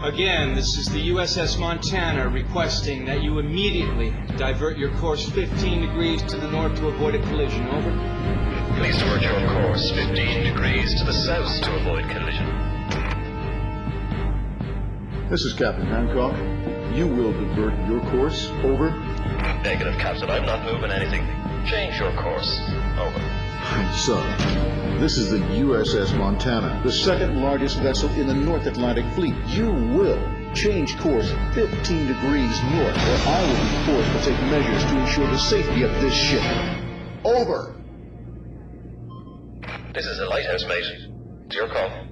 Again, this is the USS Montana requesting that you immediately divert your course 15 degrees to the north to avoid a collision. Over. Please divert your course 15 degrees to the south to avoid collision. This is Captain Hancock. You will divert your course. Over. Negative, Captain. I'm not moving anything. Change your course. Over. Son, this is the USS Montana, the second largest vessel in the North Atlantic Fleet. You will change course 15 degrees north, or I will be forced to take measures to ensure the safety of this ship. Over. This is a lighthouse, mate. It's your call.